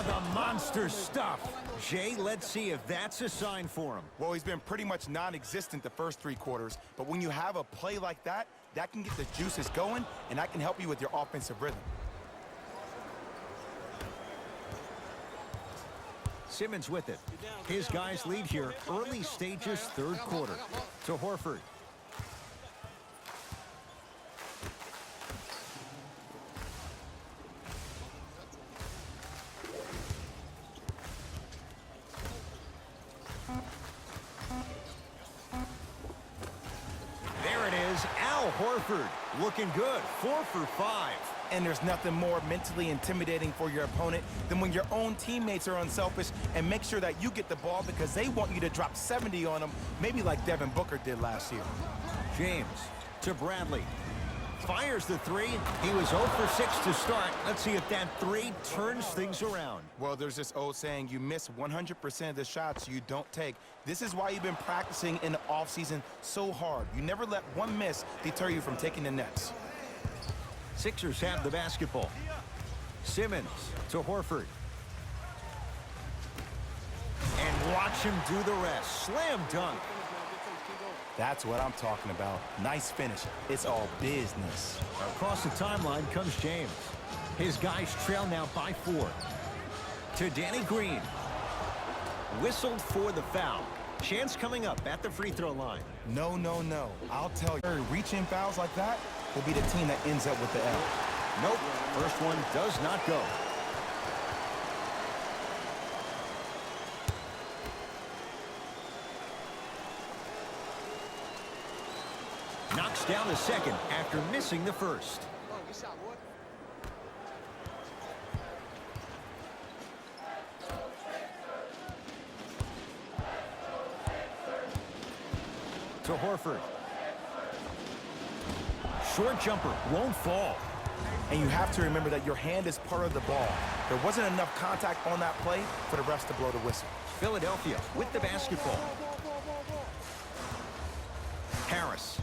the monster stuff. Jay, let's see if that's a sign for him. Well, he's been pretty much non-existent the first 3 quarters, but when you have a play like that, that can get the juices going, and that can help you with your offensive rhythm. Simmons with it. His guys lead here, early stages, third quarter. To Horford. There it is, Al Horford. Looking good, 4 for 5. And there's nothing more mentally intimidating for your opponent than when your own teammates are unselfish and make sure that you get the ball because they want you to drop 70 on them, maybe like Devin Booker did last year. James to Bradley. Fires the 3. He was 0 for 6 to start. Let's see if that 3 turns things around. Well, there's this old saying, you miss 100% of the shots you don't take. This is why you've been practicing in the offseason so hard. You never let one miss deter you from taking the next. Sixers have the basketball. Simmons to Horford. And watch him do the rest. Slam dunk. That's what I'm talking about. Nice finish. It's all business. Across the timeline comes James. His guys trail now by 4. To Danny Green. Whistled for the foul. Chance coming up at the free throw line. No, no, no. I'll tell you, reaching fouls like that will be the team that ends up with the L. Nope. First one does not go. Knocks down the second after missing the first. To Horford. Short jumper won't fall. And you have to remember that your hand is part of the ball. There wasn't enough contact on that play for the refs to blow the whistle. Philadelphia with the basketball. Harris.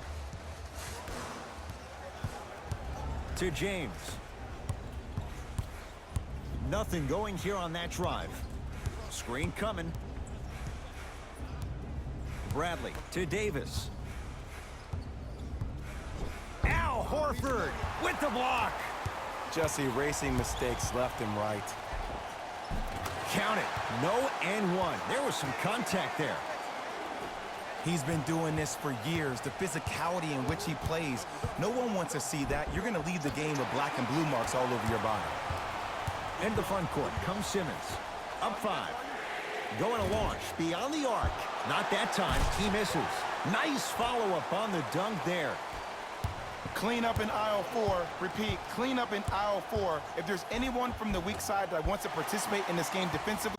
To James. Nothing going here on that drive. Screen coming. Bradley to Davis. Al Horford with the block. Just erasing mistakes left and right. Count it. No and 1. There was some contact there. He's been doing this for years. The physicality in which he plays. No one wants to see that. You're going to leave the game with black and blue marks all over your body. In the front court comes Simmons. Up 5. Going to launch beyond the arc. Not that time. He misses. Nice follow-up on the dunk there. Clean up in aisle 4. Repeat, clean up in aisle 4. If there's anyone from the weak side that wants to participate in this game defensively.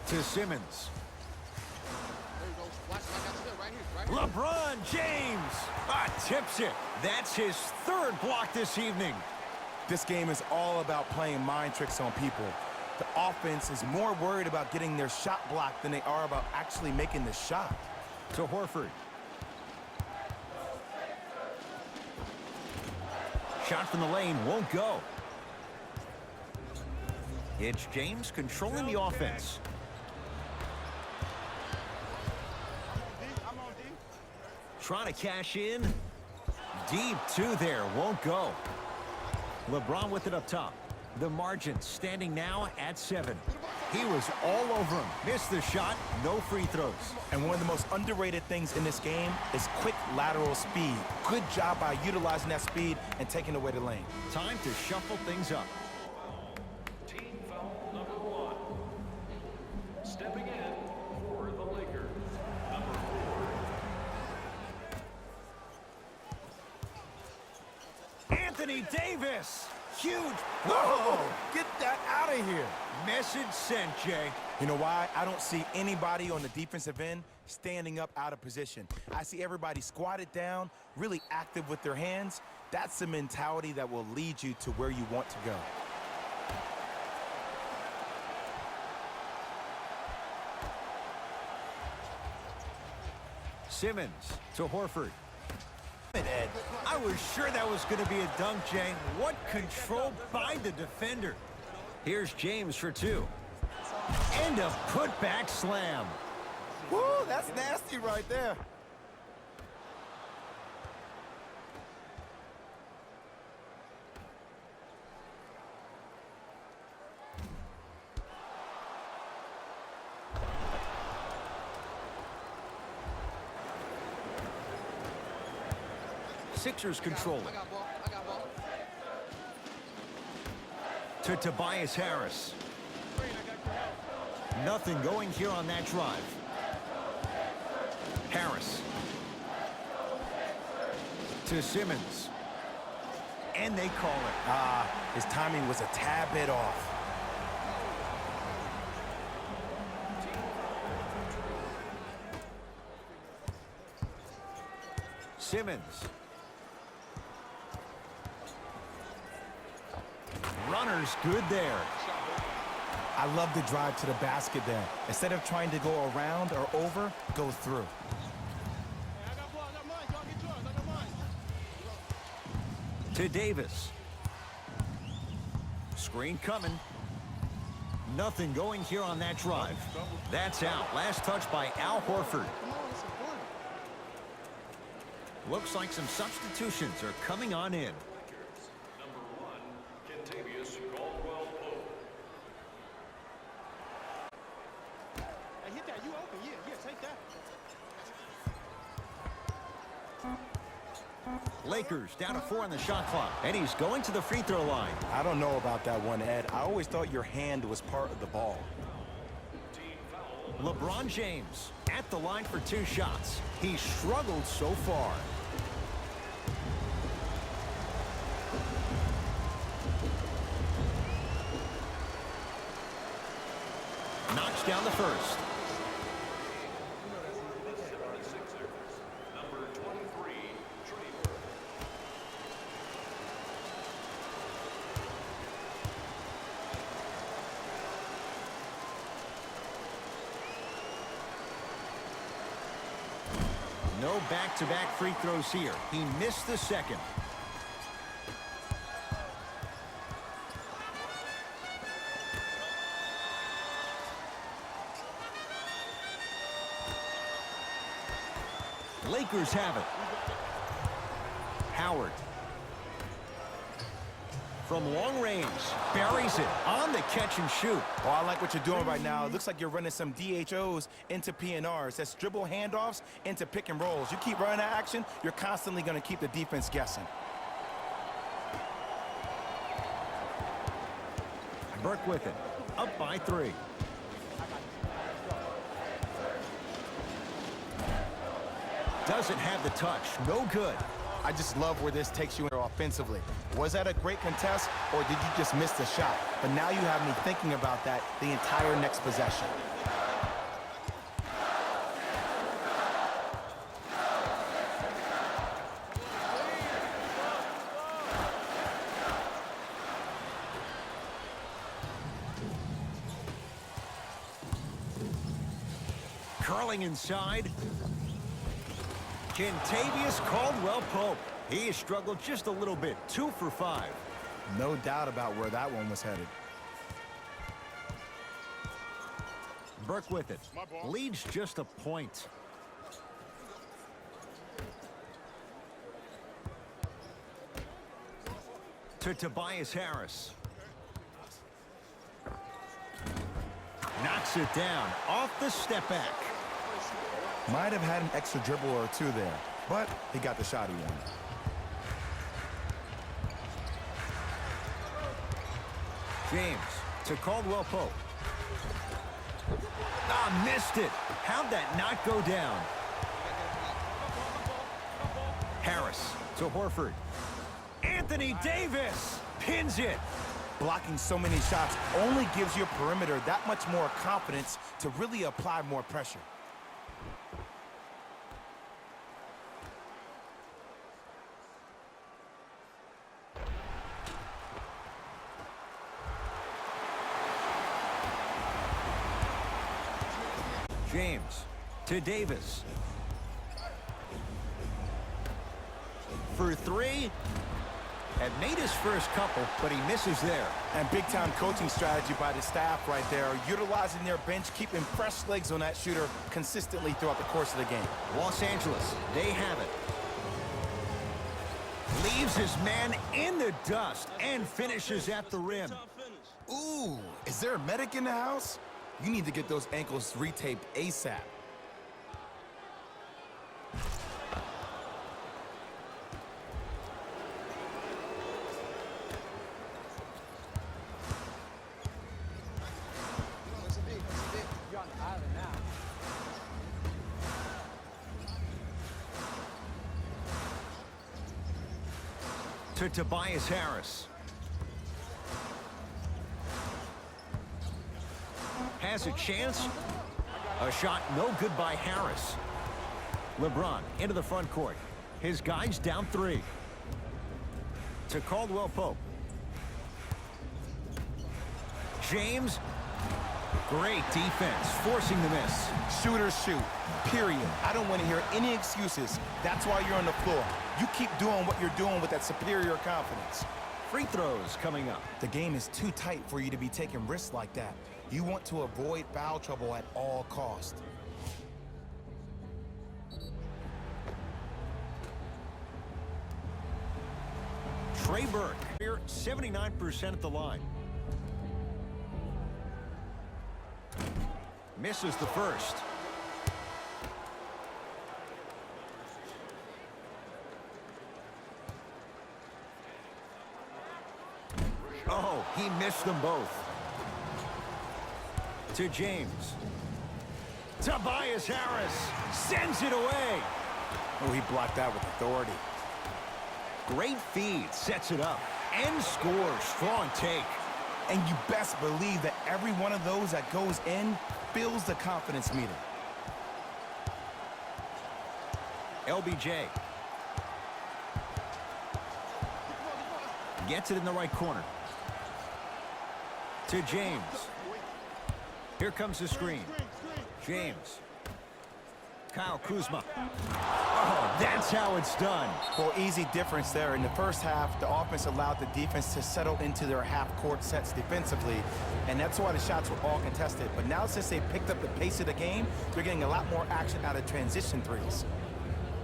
To Simmons. LeBron James tips it. That's his 3rd block this evening. This game is all about playing mind tricks on people. The offense is more worried about getting their shot blocked than they are about actually making the shot. To Horford. Shot from the lane won't go. It's James controlling the offense. Trying to cash in. Deep 2 there. Won't go. LeBron with it up top. The margin standing now at 7. He was all over him. Missed the shot. No free throws. And one of the most underrated things in this game is quick lateral speed. Good job by utilizing that speed and taking away the lane. Time to shuffle things up. Team foul number 1. Stepping in for the Lakers, number 4. Anthony Davis. Huge. Whoa! Get that out of here. Message sent, Jay. You know why? I don't see anybody on the defensive end standing up out of position. I see everybody squatted down, really active with their hands. That's the mentality that will lead you to where you want to go. Simmons to Horford. Ed, I was sure that was going to be a dunk, Jay. What control by the defender. Here's James for two. And a putback slam. Woo, that's nasty right there. Sixers control it. To Tobias Harris. Nothing going here on that drive. Harris. To Simmons. And they call it. His timing was a tad bit off. Simmons. Runner's good there. I love the drive to the basket there. Instead of trying to go around or over, go through. To Davis. Screen coming. Nothing going here on that drive. That's out. Last touch by Al Horford. Looks like some substitutions are coming on in. Lakers down to 4 on the shot clock, and he's going to the free throw line. I don't know about that one, Ed. I always thought your hand was part of the ball. LeBron James at the line for 2 shots. He struggled so far. Knocks down the first. No back-to-back free throws here. He missed the second. Lakers have it. Howard. From long range, buries it on the catch and shoot. Oh, I like what you're doing right now. It looks like you're running some DHOs into PNRs. That's dribble handoffs into pick and rolls. You keep running that action, you're constantly going to keep the defense guessing. Burke with it. Up by 3. Doesn't have the touch. No good. I just love where this takes you offensively. Was that a great contest, or did you just miss the shot? But now you have me thinking about that the entire next possession. Curling inside. Kentavious Caldwell-Pope. He has struggled just a little bit. 2 for 5. No doubt about where that one was headed. Burke with it. Leads just a point. To Tobias Harris. Knocks it down off the step back. Might have had an extra dribble or 2 there, but he got the shot he wanted. James to Caldwell-Pope. Missed it. How'd that not go down? Harris to Horford. Anthony Davis pins it. Blocking so many shots only gives your perimeter that much more confidence to really apply more pressure. James to Davis. For 3. Had made his first couple, but he misses there. And big-time coaching strategy by the staff right there, utilizing their bench, keeping fresh legs on that shooter consistently throughout the course of the game. Los Angeles, they have it. Leaves his man in the dust and finishes at the rim. Ooh, is there a medic in the house? You need to get those ankles retaped ASAP. To Tobias Harris. Has a chance. A shot no good by Harris. LeBron into the front court. His guys down 3. To Caldwell Pope. James. Great defense, forcing the miss. Shooters shoot, period. I don't want to hear any excuses. That's why you're on the floor. You keep doing what you're doing with that superior confidence. Free throws coming up. The game is too tight for you to be taking risks like that. You want to avoid foul trouble at all costs. Trey Burke, here 79% at the line. Misses the first. Oh, he missed them both. To James. Tobias Harris sends it away. Oh, he blocked that with authority. Great feed, sets it up, and scores. Strong take. And you best believe that every one of those that goes in fills the confidence meter. LBJ. Gets it in the right corner. To James. Here comes the screen. James. Kyle Kuzma. Oh, that's how it's done. Well, easy difference there. In the first half, the offense allowed the defense to settle into their half-court sets defensively, and that's why the shots were all contested. But now, since they picked up the pace of the game, they're getting a lot more action out of transition threes.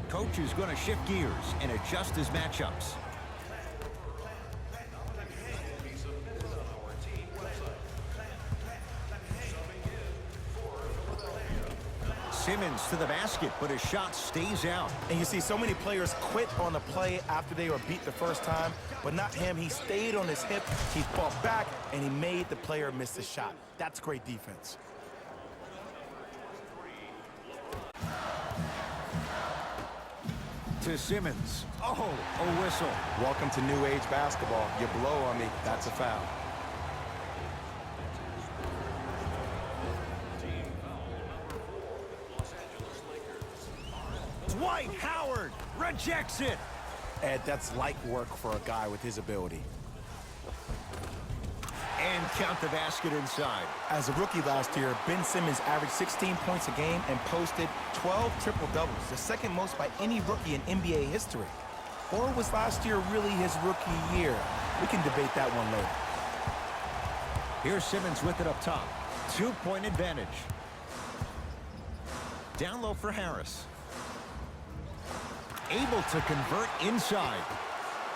Coach is going to shift gears and adjust his matchups. Simmons to the basket, but his shot stays out. And you see so many players quit on the play after they were beat the first time, but not him. He stayed on his hip, he fought back, and he made the player miss the shot. That's great defense. To Simmons. Oh, a whistle. Welcome to new age basketball. You blow on me, that's a foul. Dwight Howard rejects it. Ed, that's light work for a guy with his ability. And count the basket inside. As a rookie last year, Ben Simmons averaged 16 points a game and posted 12 triple-doubles, the second most by any rookie in NBA history. Or was last year really his rookie year? We can debate that one later. Here's Simmons with it up top. 2-point advantage. Down low for Harris. Able to convert inside.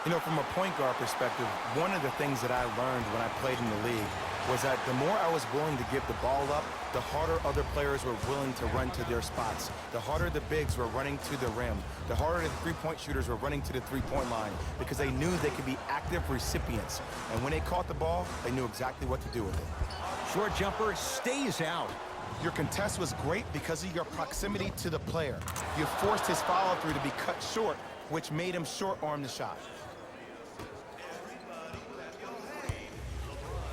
You know, from a point guard perspective, one of the things that I learned when I played in the league was that the more I was willing to give the ball up, the harder other players were willing to run to their spots. The harder the bigs were running to the rim. The harder the three-point shooters were running to the three-point line because they knew they could be active recipients. And when they caught the ball, they knew exactly what to do with it. Short jumper stays out. Your contest was great because of your proximity to the player. You forced his follow-through to be cut short, which made him short-arm the shot.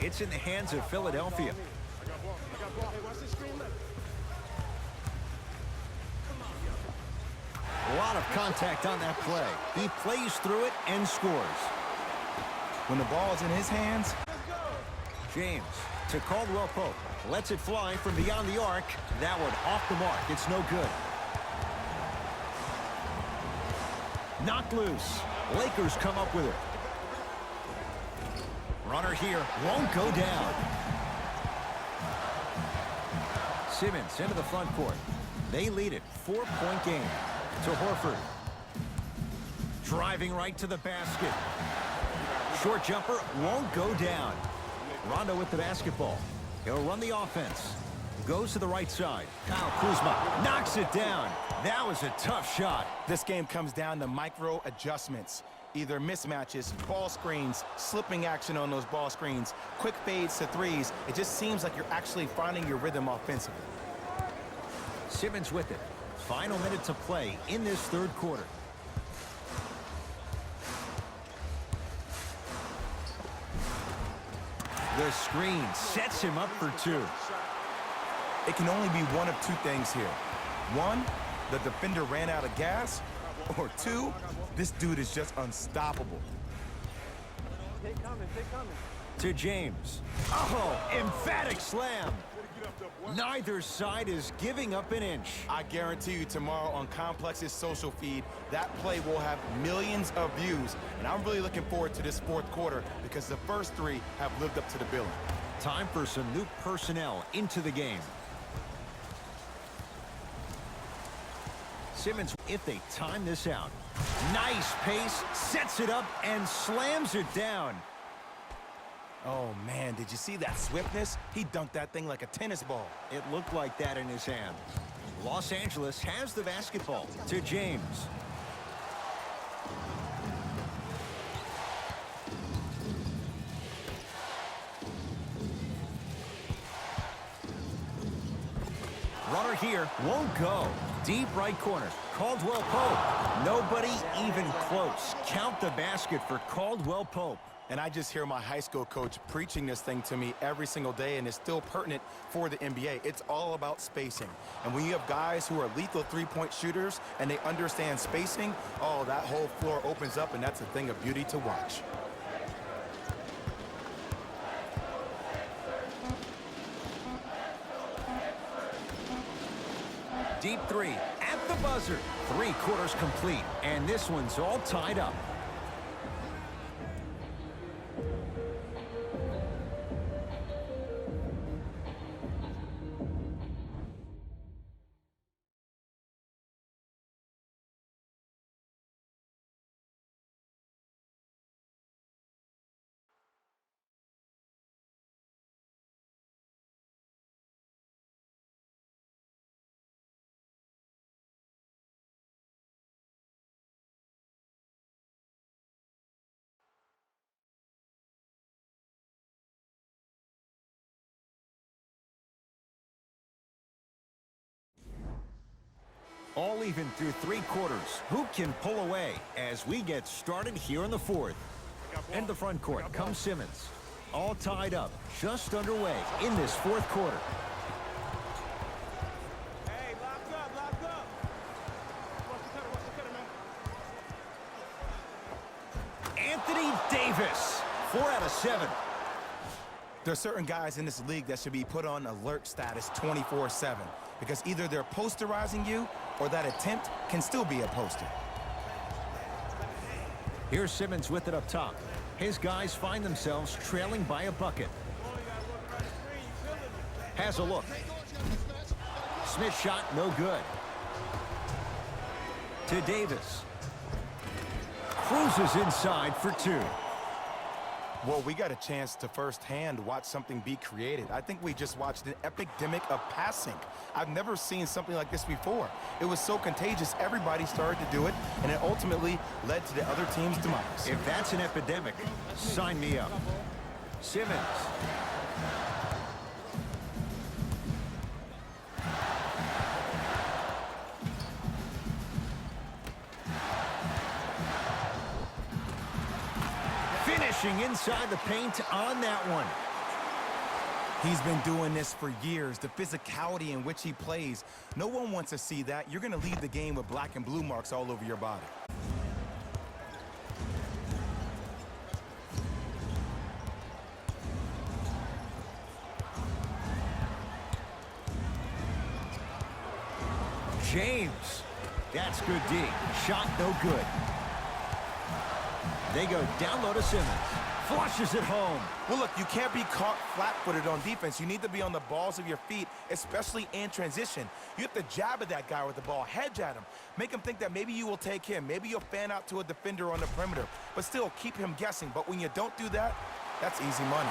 It's in the hands of Philadelphia. A lot of contact on that play. He plays through it and scores. When the ball is in his hands, James to Caldwell Pope. Lets it fly from beyond the arc. That one off the mark. It's no good. Knocked loose. Lakers come up with it. Runner here won't go down. Simmons into the front court. They lead it, 4-point game. To Horford. Driving right to the basket. Short jumper won't go down. Rondo with the basketball. He'll run the offense. Goes to the right side. Kyle Kuzma knocks it down. That was a tough shot. This game comes down to micro adjustments. Either mismatches, ball screens, slipping action on those ball screens, quick fades to threes. It just seems like you're actually finding your rhythm offensively. Simmons with it. Final minute to play in this third quarter. The screen sets him up for two. It can only be one of two things here. One, the defender ran out of gas. Or two, this dude is just unstoppable. To James. Oh, emphatic slam. Neither side is giving up an inch. I guarantee you tomorrow on Complex's social feed, that play will have millions of views. And I'm really looking forward to this fourth quarter because the first three have lived up to the billing. Time for some new personnel into the game. Simmons, if they time this out. Nice pace, sets it up, and slams it down. Oh, man, did you see that swiftness? He dunked that thing like a tennis ball. It looked like that in his hand. Los Angeles has the basketball. To James. Runner here won't go. Deep right corner. Caldwell Pope. Nobody even close. Count the basket for Caldwell Pope. And I just hear my high school coach preaching this thing to me every single day, and it's still pertinent for the NBA. It's all about spacing. And when you have guys who are lethal three-point shooters and they understand spacing, oh, that whole floor opens up, and that's a thing of beauty to watch. Deep three at the buzzer. 3 quarters complete, and this one's all tied up. All even through 3 quarters. Who can pull away as we get started here in the fourth? And the front court comes Simmons. All tied up, just underway in this fourth quarter. Hey, lock up, lock up. Watch the cutter, man. Anthony Davis, 4 out of 7. There are certain guys in this league that should be put on alert status 24/7 because either they're posterizing you or that attempt can still be a poster. Here's Simmons with it up top. His guys find themselves trailing by a bucket. Has a look. Smith shot, no good. To Davis. Cruises inside for 2. Well, we got a chance to firsthand watch something be created. I think we just watched an epidemic of passing. I've never seen something like this before. It was so contagious, everybody started to do it, and it ultimately led to the other team's demise. If that's an epidemic, sign me up. Simmons. Finishing inside the paint on that one. He's been doing this for years, the physicality in which he plays. No one wants to see that. You're going to leave the game with black and blue marks all over your body. James. That's good D. Shot no good. They go down low to Simmons. Flushes it home. Well, look, you can't be caught flat-footed on defense. You need to be on the balls of your feet, especially in transition. You have to jab at that guy with the ball, hedge at him. Make him think that maybe you will take him. Maybe you'll fan out to a defender on the perimeter, but still keep him guessing. But when you don't do that, that's easy money.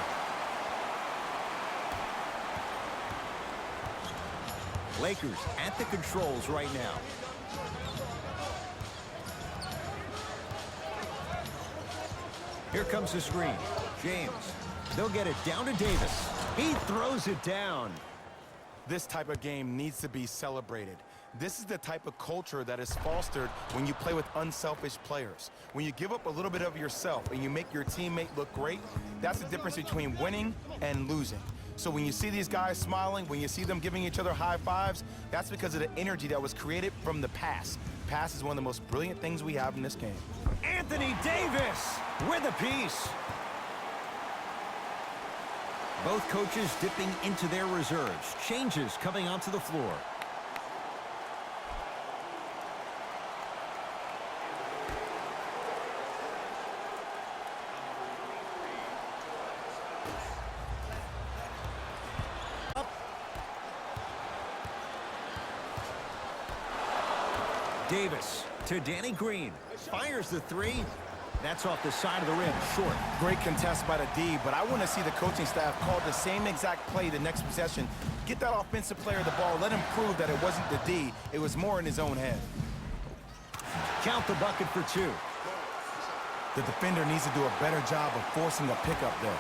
Lakers at the controls right now. Here comes the screen. James. They'll get it down to Davis. He throws it down. This type of game needs to be celebrated. This is the type of culture that is fostered when you play with unselfish players. When you give up a little bit of yourself and you make your teammate look great, that's the difference between winning and losing. So when you see these guys smiling, when you see them giving each other high fives, that's because of the energy that was created from the pass. Pass is one of the most brilliant things we have in this game. Anthony Davis with a piece. Both coaches dipping into their reserves. Changes coming onto the floor. Davis to Danny Green. Fires the three. That's off the side of the rim, short. Great contest by the D, but I want to see the coaching staff call the same exact play the next possession. Get that offensive player the ball. Let him prove that it wasn't the D. It was more in his own head. Count the bucket for two. The defender needs to do a better job of forcing a pickup there.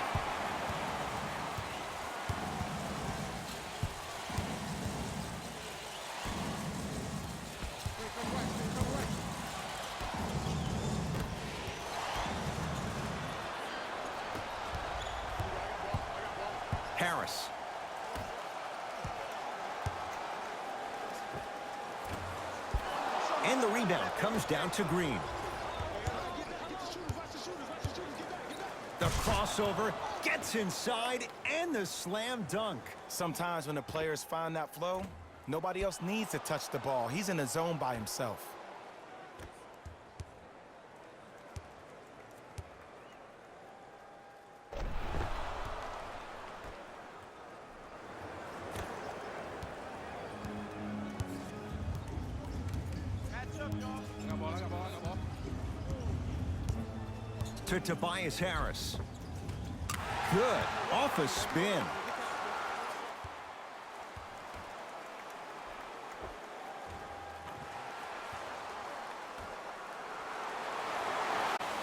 Harris. And the rebound comes down to Green. The crossover gets inside and the slam dunk. Sometimes when the players find that flow, nobody else needs to touch the ball. He's in the zone by himself. To Tobias Harris. Good. Off a spin.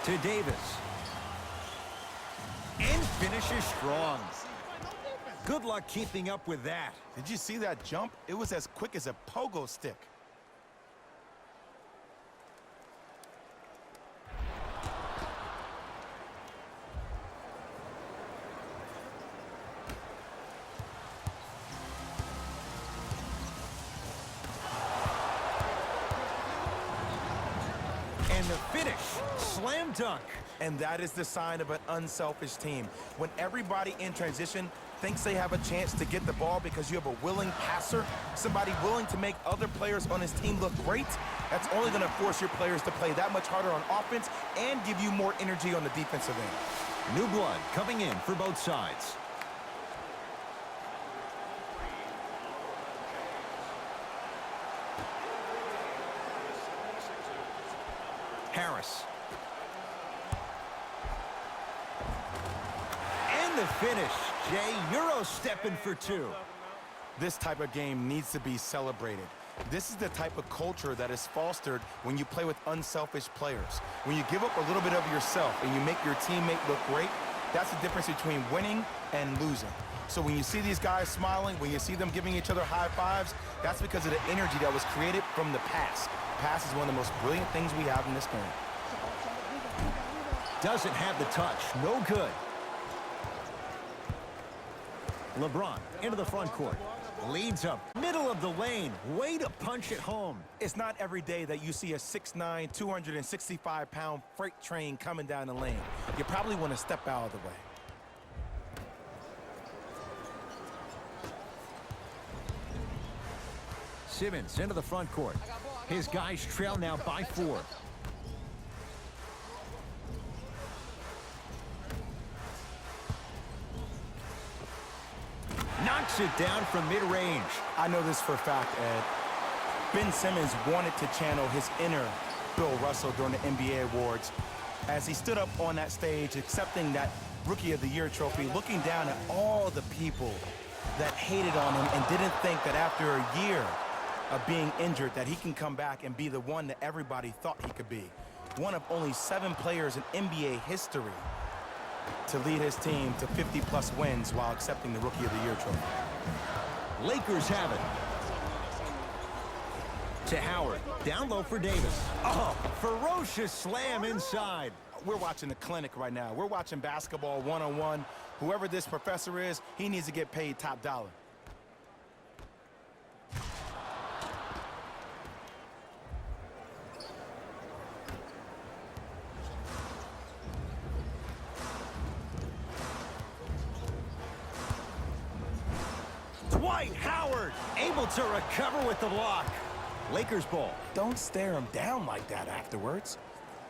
To Davis. And finishes strong. Good luck keeping up with that. Did you see that jump? It was as quick as a pogo stick. And the finish, slam dunk. And that is the sign of an unselfish team. When everybody in transition thinks they have a chance to get the ball because you have a willing passer, somebody willing to make other players on his team look great, that's only going to force your players to play that much harder on offense and give you more energy on the defensive end. New blood coming in for both sides. Harris. And the finish. Jay, Euro stepping for two. This type of game needs to be celebrated. This is the type of culture that is fostered when you play with unselfish players. When you give up a little bit of yourself and you make your teammate look great, that's the difference between winning and losing. So when you see these guys smiling, when you see them giving each other high fives, that's because of the energy that was created from the pass. Pass is one of the most brilliant things we have in this game. Doesn't have the touch. No good. LeBron into the front court. Leads up. Middle of the lane. Way to punch it home. It's not every day that you see a 6'9", 265-pound freight train coming down the lane. You probably want to step out of the way. Simmons into the front court. His guys trail now by 4. knocks it down from mid-range. I know this for a fact, Ed. Ben Simmons wanted to channel his inner Bill Russell during the NBA awards as he stood up on that stage accepting that Rookie of the Year trophy, looking down at all the people that hated on him and didn't think that after a year of being injured that he can come back and be the one that everybody thought he could be. One of only 7 players in NBA history to lead his team to 50-plus wins while accepting the Rookie of the Year trophy. Lakers have it. To Howard. Down low for Davis. Oh, ferocious slam inside. We're watching a clinic right now. We're watching basketball one-on-one. Whoever this professor is, he needs to get paid top dollar. Dwight Howard able to recover with the block. Lakers ball. Don't stare him down like that afterwards.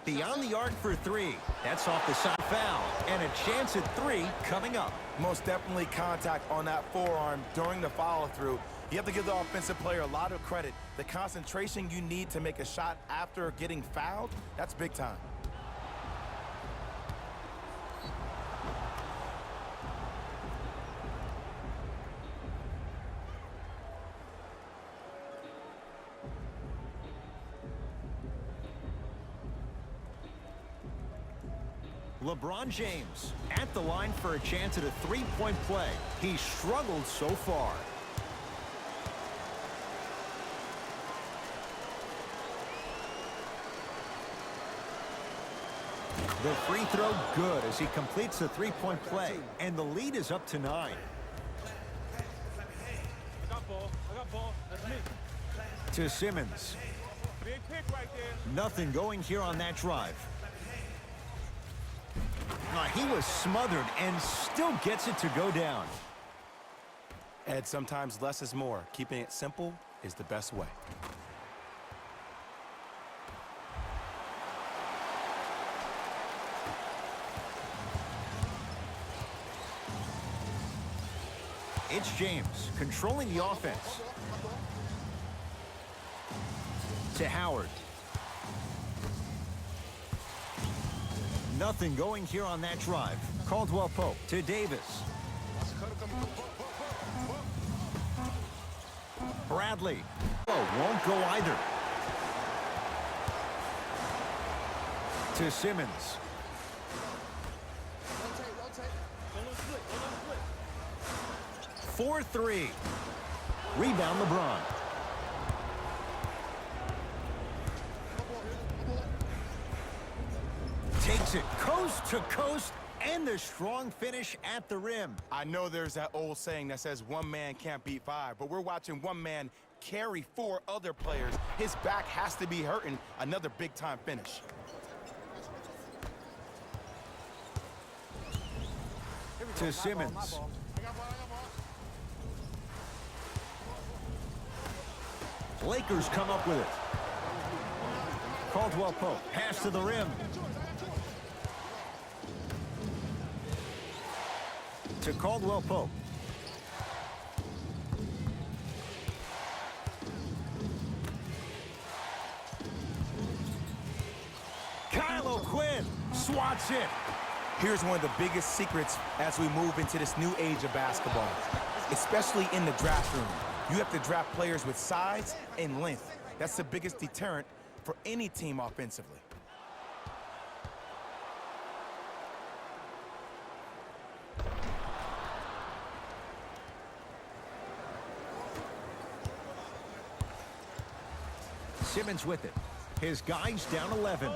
Beyond the arc for 3. That's off the side foul. And a chance at 3 coming up. Most definitely contact on that forearm during the follow-through. You have to give the offensive player a lot of credit. The concentration you need to make a shot after getting fouled, that's big time. LeBron James at the line for a chance at a three-point play. He struggled so far. The free throw good as he completes the three-point play, and the lead is up to 9. I got ball. That's me. To Simmons. Big pick right there. Nothing going here on that drive. He was smothered and still gets it to go down. Ed, sometimes less is more. Keeping it simple is the best way. It's James controlling the offense. To Howard. Nothing going here on that drive. Caldwell Pope to Davis. Bradley. Oh, won't go either. To Simmons. 4-3. Rebound LeBron. Takes it coast to coast and the strong finish at the rim. I know there's that old saying that says one man can't beat 5, but we're watching one man carry 4 other players. His back has to be hurting. Another big-time finish. To Simmons. Lakers come up with it. Caldwell Pope, pass to the rim. To Caldwell Pope. Kyle O'Quinn swats it. Here's one of the biggest secrets as we move into this new age of basketball, especially in the draft room. You have to draft players with size and length. That's the biggest deterrent for any team offensively. Simmons with it. His guy's down 11.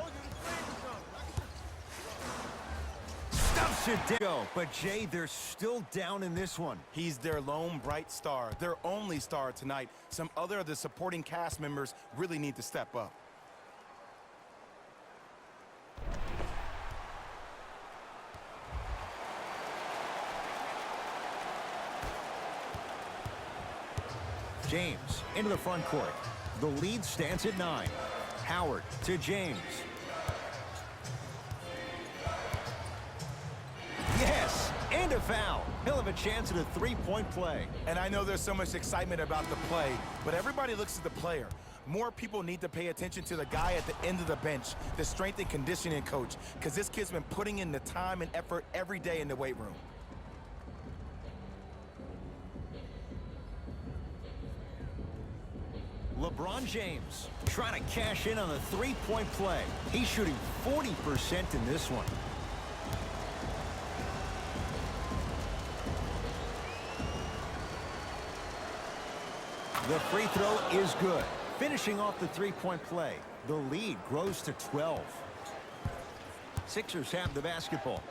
Stuffs it down. But Jay, they're still down in this one. He's their lone bright star, their only star tonight. Some other of the supporting cast members really need to step up. James into the front court. The lead stands at 9. Howard to James. Yes, And a foul. He'll have a chance at a three-point play. And I know there's so much excitement about the play, but everybody looks at the player. More people need to pay attention to the guy at the end of the bench, the strength and conditioning coach, because this kid's been putting in the time and effort every day in the weight room. LeBron James trying to cash in on a three-point play. He's shooting 40% in this one. The free throw is good. Finishing off the three-point play. The lead grows to 12. Sixers have the basketball.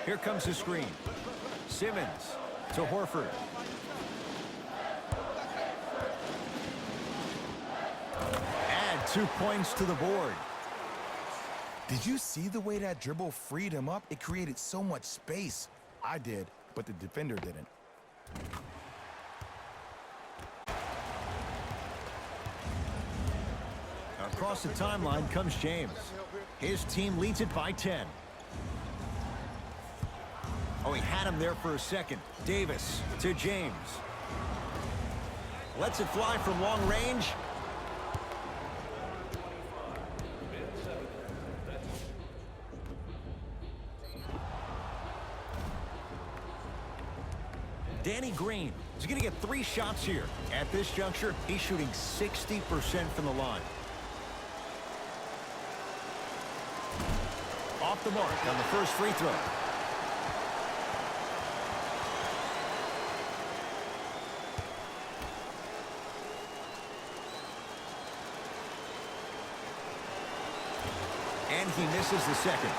Here comes the screen. Simmons to Horford. Add 2 points to the board. Did you see the way that dribble freed him up? It created so much space. I did, but the defender didn't. Across the timeline comes James. His team leads it by 10. Oh, he had him there for a second. Davis to James. Lets it fly from long range. Danny Green is going to get 3 shots here. At this juncture, he's shooting 60% from the line. Off the mark on the first free throw. And he misses the second.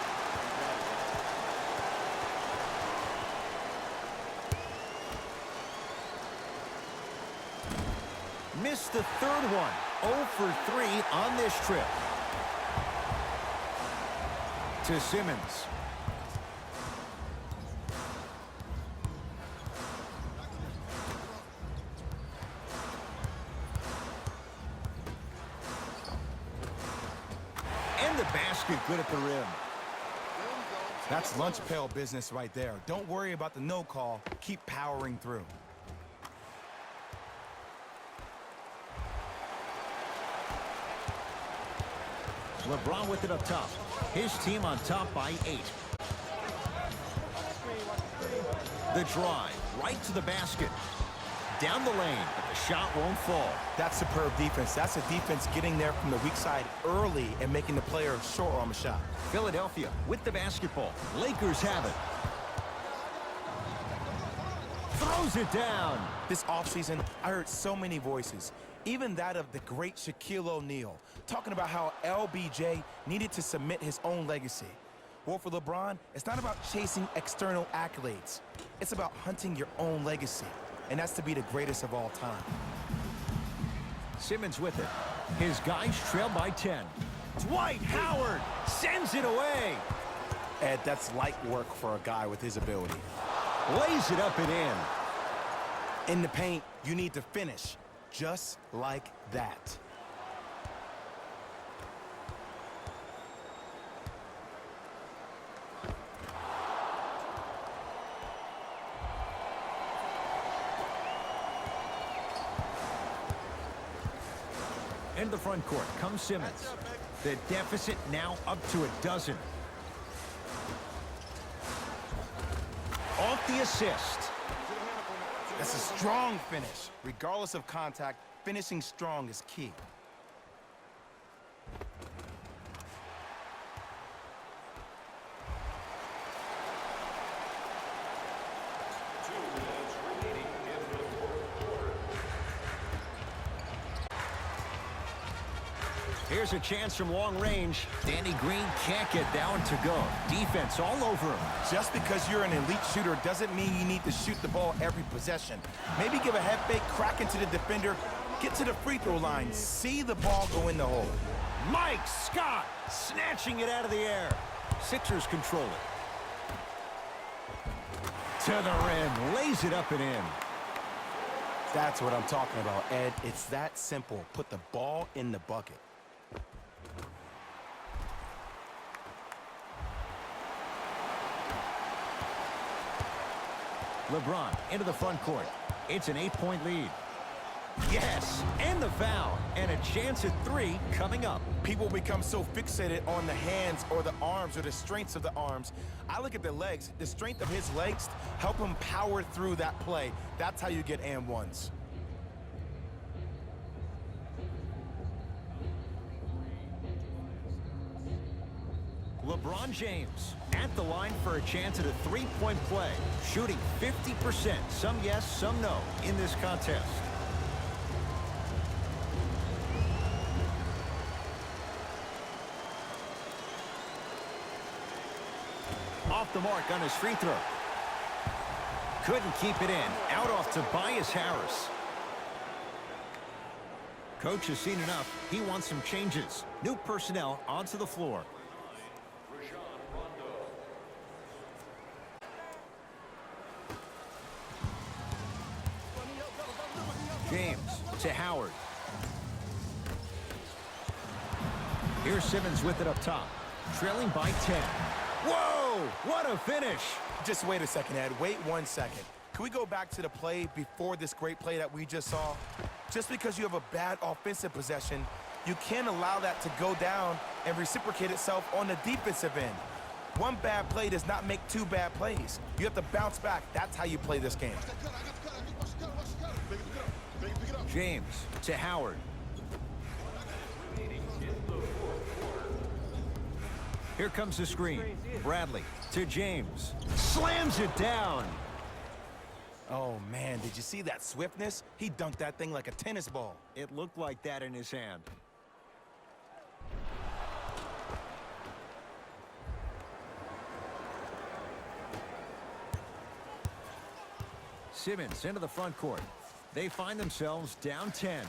Missed the third one. 0 for 3 on this trip. To Simmons. And the basket good at the rim. That's lunch pail business right there. Don't worry about the no call. Keep powering through. LeBron with it up top. His team on top by 8. The drive right to the basket. Down the lane, but the shot won't fall. That's superb defense. That's a defense getting there from the weak side early and making the player short arm a shot. Philadelphia with the basketball. Lakers have it. Throws it down. This offseason, I heard so many voices, even that of the great Shaquille O'Neal, talking about how LBJ needed to submit his own legacy. Well, for LeBron, it's not about chasing external accolades. It's about hunting your own legacy, and that's to be the greatest of all time. Simmons with it. His guys trail by 10. Dwight Howard sends it away. Ed, that's light work for a guy with his ability. Lays it up and in. In the paint, you need to finish, just like that. In the front court comes Simmons. The deficit now up to 12. Off the assist. That's a strong finish. Regardless of contact, finishing strong is key. Here's a chance from long range. Danny Green can't get down to go. Defense all over him. Just because you're an elite shooter doesn't mean you need to shoot the ball every possession. Maybe give a head fake, crack into the defender, get to the free throw line, see the ball go in the hole. Mike Scott snatching it out of the air. Sixers control it. To the rim, lays it up and in. That's what I'm talking about, Ed. It's that simple. Put the ball in the bucket. LeBron into the front court. It's an 8-point lead. Yes, and the foul, and a chance at 3 coming up. People become so fixated on the hands or the arms or the strengths of the arms. I look at the legs. The strength of his legs help him power through that play. That's how you get and ones. LeBron James at the line for a chance at a 3-point play, shooting 50%, some yes, some no, in this contest. Off the mark on his free throw. Couldn't keep it in. Out off Tobias Harris. Coach has seen enough. He wants some changes. New personnel onto the floor. James to Howard. Here's Simmons with it up top. Trailing by 10. Whoa! What a finish! Just wait a second, Ed. Wait 1 second. Can we go back to the play before this great play that we just saw? Just because you have a bad offensive possession, you can't allow that to go down and reciprocate itself on the defensive end. One bad play does not make 2 bad plays. You have to bounce back. That's how you play this game. James to Howard. Here comes the screen. Bradley to James. Slams it down. Oh, man, did you see that swiftness? He dunked that thing like a tennis ball. It looked like that in his hand. Simmons into the front court. They find themselves down 10.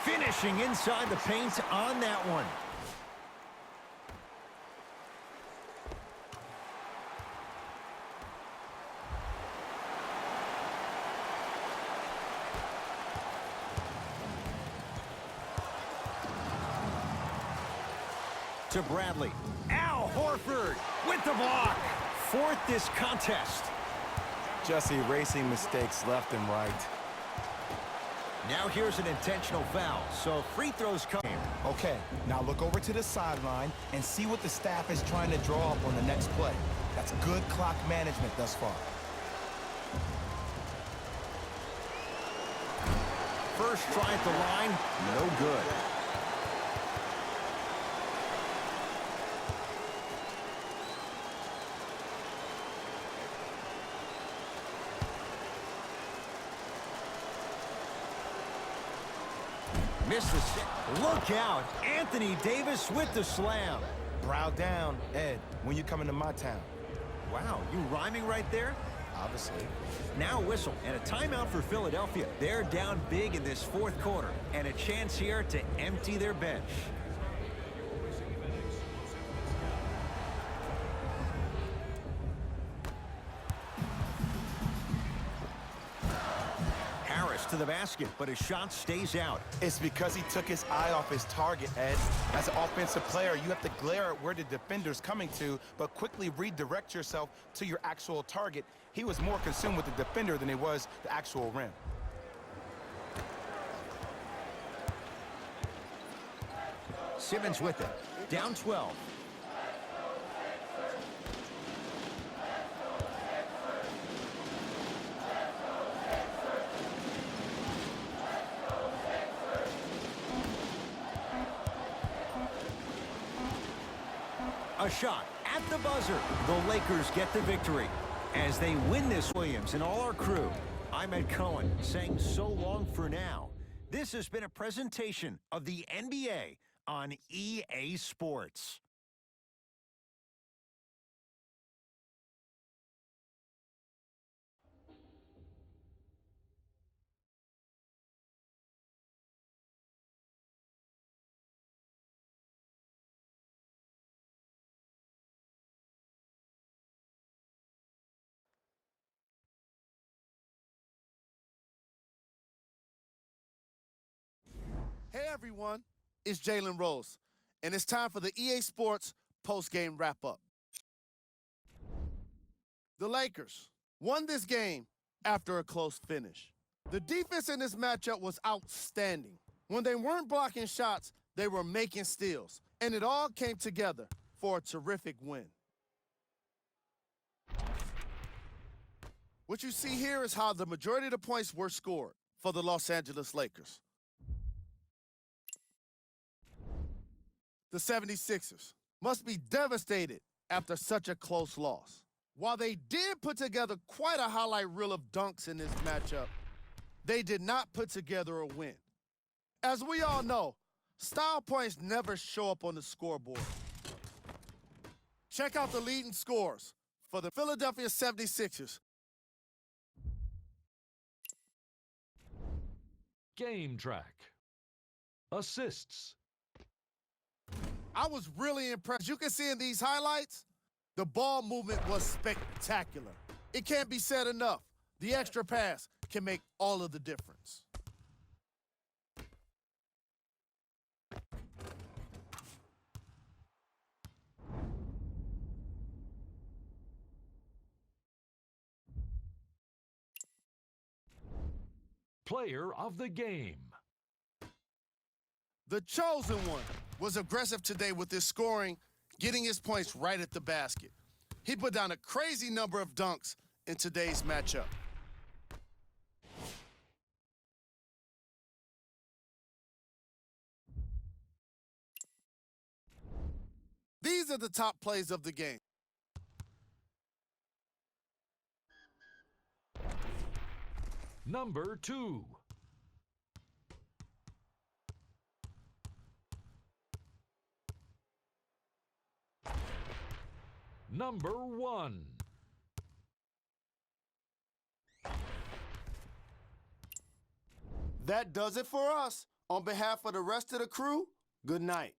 Finishing inside the paint on that one. To Bradley. Al Horford with the block. 4th this contest. Just erasing mistakes left and right. Now here's an intentional foul, so free throws come. Okay, now look over to the sideline and see what the staff is trying to draw up on the next play. That's good clock management thus far. First try at the line, no good. Missed the sit. Look out. Anthony Davis with the slam. Brow down, Ed, when you come into my town. Wow, you rhyming right there? Obviously. Now a whistle and a timeout for Philadelphia. They're down big in this 4th quarter and a chance here to empty their bench. To the basket, but his shot stays out. It's because he took his eye off his target, Ed. As an offensive player, you have to glare at where the defender's coming to, but quickly redirect yourself to your actual target. He was more consumed with the defender than he was the actual rim. Simmons with it. Down 12. A shot at the buzzer. The Lakers get the victory as they win this. Williams and all our crew. I'm Ed Cohen saying so long for now. This has been a presentation of the NBA on EA Sports. Hey everyone, it's Jalen Rose, and it's time for the EA Sports post-game wrap-up. The Lakers, won this game after a close finish. The defense in this matchup was outstanding. When they weren't blocking shots, they were making steals, and it all came together for a terrific win. What you see here is how the majority of the points were scored for the Los Angeles Lakers. The 76ers must be devastated after such a close loss. While they did put together quite a highlight reel of dunks in this matchup, they did not put together a win. As we all know, style points never show up on the scoreboard. Check out the leading scores for the Philadelphia 76ers. Game track. Assists. I was really impressed. You can see in these highlights, the ball movement was spectacular. It can't be said enough. The extra pass can make all of the difference. Player of the game. The chosen one was aggressive today with his scoring, getting his points right at the basket. He put down a crazy number of dunks in today's matchup. These are the top plays of the game. Number 2. Number 1. That does it for us. On behalf of the rest of the crew, good night.